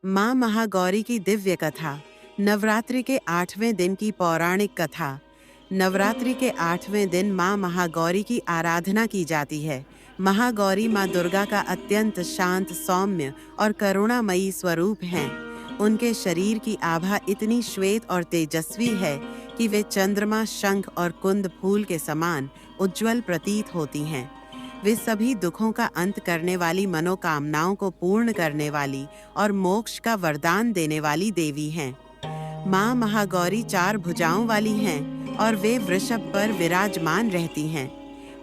माँ महागौरी की दिव्य कथा। नवरात्रि के 8वें दिन की पौराणिक कथा। नवरात्रि के 8वें दिन माँ महागौरी की आराधना की जाती है। महागौरी माँ दुर्गा का अत्यंत शांत, सौम्य और करुणामयी स्वरूप हैं। उनके शरीर की आभा इतनी श्वेत और तेजस्वी है कि वे चंद्रमा, शंख और कुंद फूल के समान उज्ज्वल प्रतीत होती हैं। वे सभी दुखों का अंत करने वाली, मनोकामनाओं को पूर्ण करने वाली और मोक्ष का वरदान देने वाली देवी हैं। माँ महागौरी 4 भुजाओं वाली हैं और वे वृषभ पर विराजमान रहती हैं।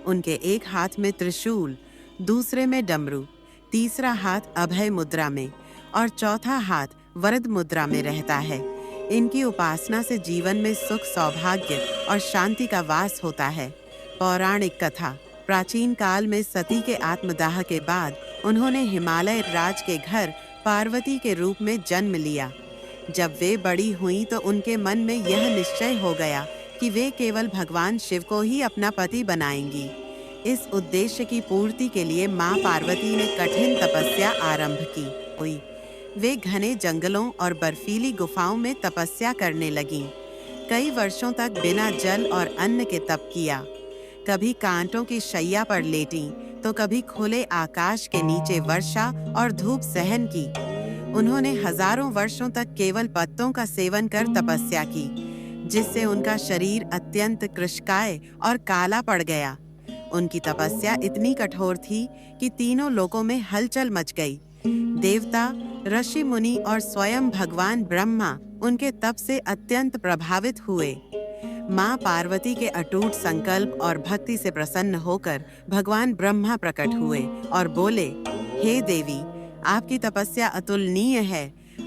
उनके एक हाथ में त्रिशूल, दूसरे में डमरू, तीसरा हाथ अभय मुद्रा में और चौथा हाथ वरद मुद्रा में रहता है। इनकी उपासना से जीवन में सुख, सौभाग्य और शांति का वास होता है। पौराणिक कथा। प्राचीन काल में सती के आत्मदाह के बाद उन्होंने हिमालय राज के घर पार्वती के रूप में जन्म लिया। जब वे बड़ी हुईं तो उनके मन में यह निश्चय हो गया कि वे केवल भगवान शिव को ही अपना पति बनाएंगी। इस उद्देश्य की पूर्ति के लिए माँ पार्वती ने कठिन तपस्या आरंभ की। वे घने जंगलों और बर्फीली गुफाओं में तपस्या करने लगीं। कई वर्षों तक बिना जल और अन्न के तप किया। कभी कांटों की शैया पर लेटीं तो कभी खुले आकाश के नीचे वर्षा और धूप सहन की। उन्होंने हजारों वर्षों तक केवल पत्तों का सेवन कर तपस्या की, जिससे उनका शरीर अत्यंत कृशकाय और काला पड़ गया। उनकी तपस्या इतनी कठोर थी कि तीनों लोकों में हलचल मच गई। देवता, ऋषि मुनि और स्वयं भगवान ब्रह्मा उनके तप से अत्यंत प्रभावित हुए। माँ पार्वती के अटूट संकल्प और भक्ति से प्रसन्न होकर भगवान ब्रह्मा प्रकट हुए और बोले, हे देवी, आपकी तपस्या अतुलनीय है।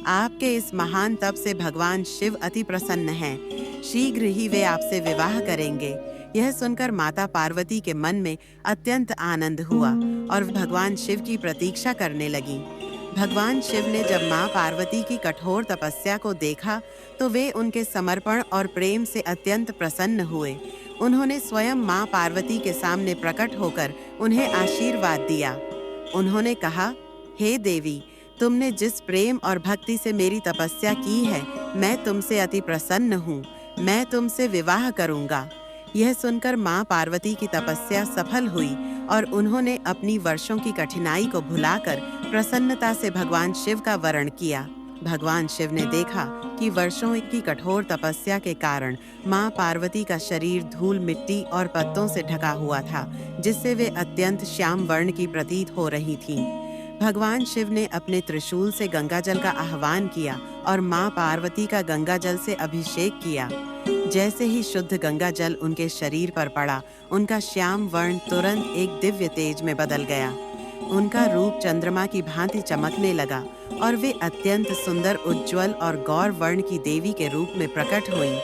आपके इस महान तप से भगवान शिव अति प्रसन्न हैं। शीघ्र ही वे आपसे विवाह करेंगे। यह सुनकर माता पार्वती के मन में अत्यंत आनंद हुआ और भगवान शिव की प्रतीक्षा करने लगी। भगवान शिव ने जब माँ पार्वती की कठोर तपस्या को देखा तो वे उनके समर्पण और प्रेम से अत्यंत प्रसन्न हुए। उन्होंने स्वयं माँ पार्वती के सामने प्रकट होकर उन्हें आशीर्वाद दिया। उन्होंने कहा, हे देवी, तुमने जिस प्रेम और भक्ति से मेरी तपस्या की है, मैं तुमसे अति प्रसन्न हूँ। मैं तुमसे विवाह करूँगा। यह सुनकर माँ पार्वती की तपस्या सफल हुई और उन्होंने अपनी वर्षों की कठिनाई को भुलाकर प्रसन्नता से भगवान शिव का वरण किया। भगवान शिव ने देखा कि वर्षों की कठोर तपस्या के कारण माँ पार्वती का शरीर धूल, मिट्टी और पत्तों से ढका हुआ था, जिससे वे अत्यंत श्याम वर्ण की प्रतीत हो रही थीं। भगवान शिव ने अपने त्रिशूल से गंगाजल का आह्वान किया और माँ पार्वती का गंगाजल से अभिषेक किया। जैसे ही शुद्ध गंगाजल उनके शरीर पर पड़ा, उनका श्याम वर्ण तुरंत एक दिव्य तेज में बदल गया। उनका रूप चंद्रमा की भांति चमकने लगा और वे अत्यंत सुंदर, उज्ज्वल और गौर वर्ण की देवी के रूप में प्रकट हुईं।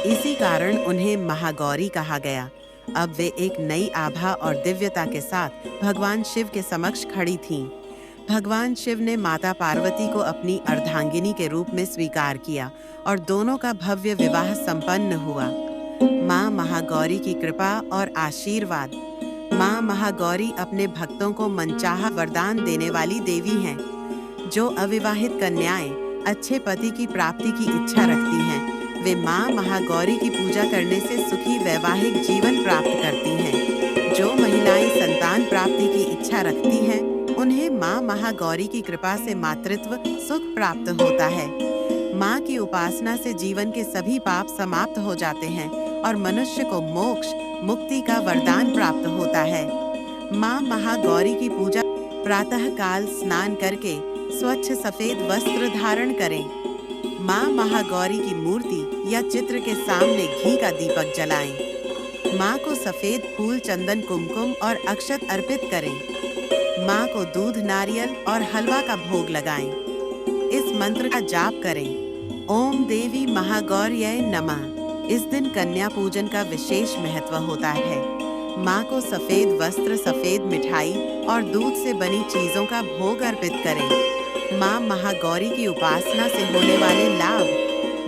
इसी कारण उन्हें महागौरी कहा गया। अब वे एक नई आभा और दिव्यता के साथ भगवान शिव के समक्ष खड़ी थीं। भगवान शिव ने माता पार्वती को अपनी अर्धांगिनी के रूप में स्वीकार किया और दोनों का भव्य विवाह संपन्न हुआ। माँ महागौरी की कृपा और आशीर्वाद। माँ महागौरी अपने भक्तों को मनचाहा वरदान देने वाली देवी हैं। जो अविवाहित कन्याएं अच्छे पति की प्राप्ति की इच्छा रखती हैं, वे माँ महागौरी की पूजा करने से सुखी वैवाहिक जीवन प्राप्त करती हैं। जो महिलाएं संतान प्राप्ति की इच्छा रखती हैं, उन्हें माँ महागौरी की कृपा से मातृत्व सुख प्राप्त होता है। माँ की उपासना से जीवन के सभी पाप समाप्त हो जाते हैं और मनुष्य को मोक्ष, मुक्ति का वरदान प्राप्त होता है। माँ महागौरी की पूजा प्रातः काल स्नान करके स्वच्छ सफेद वस्त्र धारण करें। माँ महागौरी की मूर्ति या चित्र के सामने घी का दीपक जलाएं। माँ को सफेद फूल, चंदन, कुमकुम और अक्षत अर्पित करें। माँ को दूध, नारियल और हलवा का भोग लगाएं। इस मंत्र का जाप करें, ओम देवी महागौर्यै नमः। इस दिन कन्या पूजन का विशेष महत्व होता है। माँ को सफेद वस्त्र, सफेद मिठाई और दूध से बनी चीजों का भोग अर्पित करें। माँ महागौरी की उपासना से होने वाले लाभ।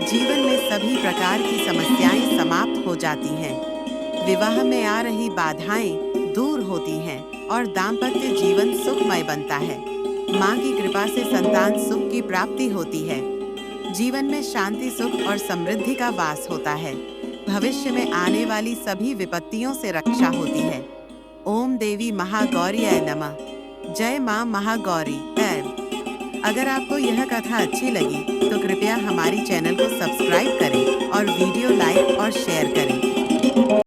जीवन में सभी प्रकार की समस्याएं समाप्त हो जाती हैं। विवाह में आ रही बाधाएं दूर होती हैं और दाम्पत्य जीवन सुखमय बनता है। माँ की कृपा से संतान सुख की प्राप्ति होती है। जीवन में शांति, सुख और समृद्धि का वास होता है। भविष्य में आने वाली सभी विपत्तियों से रक्षा होती है। ओम देवी महागौरीय नमः। जय माँ महागौरी। अगर आपको यह कथा अच्छी लगी तो कृपया हमारी चैनल को सब्सक्राइब करें और वीडियो लाइक और शेयर करें।